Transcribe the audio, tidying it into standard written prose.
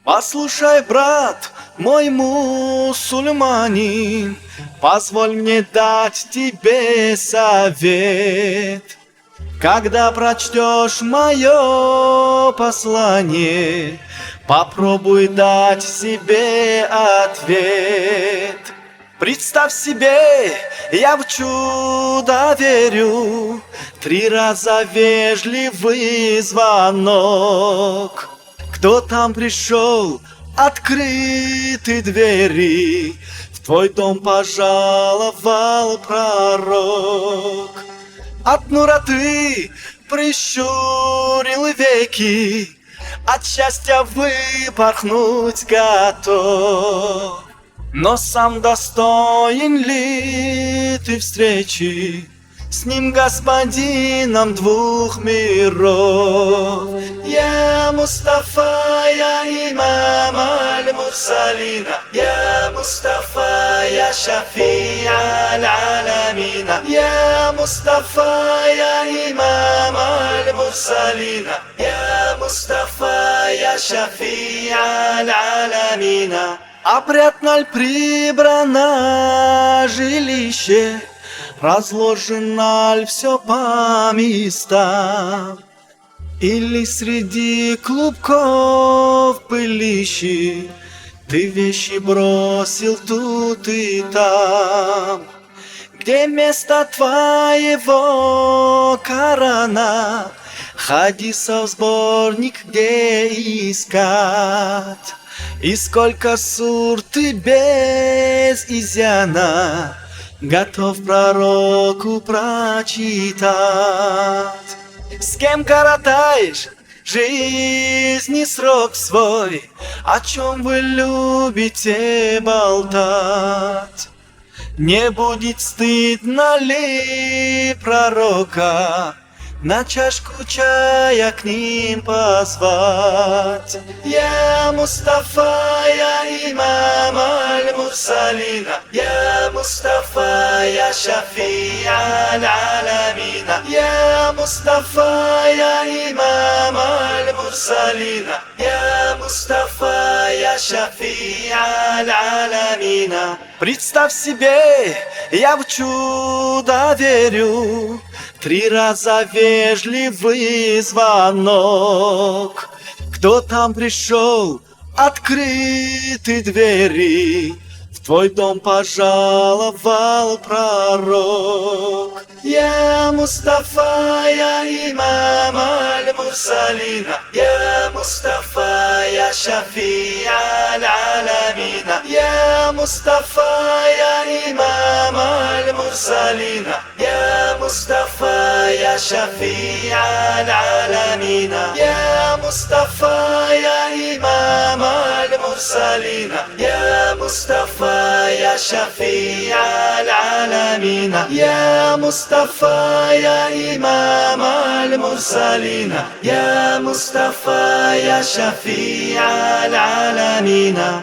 Послушай, брат, мой мусульманин, позволь мне дать тебе совет. Когда прочтешь мое послание, попробуй дать себе ответ. Представь себе, я в чудо верю, 3 раза вежливый звонок. Кто там пришел, открыты двери, в твой дом пожаловал пророк. От нураты прищурил веки, от счастья выпорхнуть готов. Но сам достоин ли ты встречи с ним, господином 2 миров? Я Мустафа, я имам аль-Мурсалина, я Мустафа, я шафи аль-аламина, я Мустафа, я имам аль-Мурсалина, я Мустафа, я шафи аль-аламина. Опрятно ль прибрано жилище, разложено ль все по местам, или среди клубков пылищи ты вещи бросил тут и там? Где место твоего Корана, хадисов сборник где искать? И сколько сур ты без изъяна готов пророку прочитать? С кем коротаешь жизни срок свой? О чем вы любите болтать? Не будет стыдно ли пророка на чашку чая к ним позвать? Я Мустафа, я имам аль-Мурсалина, я Мустафа, я шафи аль-аламина, я Мустафа, я имам аль-Мурсалина, я Мустафа, я шафи аль-аламина. Представь себе, я в чудо верю, 3 раза вежливый звонок. Кто там пришел, открыты двери, в твой дом пожаловал пророк. Я Мустафа, я имам аль-Мурсалина, я Мустафа, я шафи аль-аламина, я Мустафа, я имам аль-Мурсалина, я Мустафа, я шафи аль-аламина, я Мустафа, я имам аль-Мурсалина, я Мустафа, я шафи аль-аламина, я Мустафа, я имам аль-Мурсалина, я Мустафа, я шафи аль-аламина.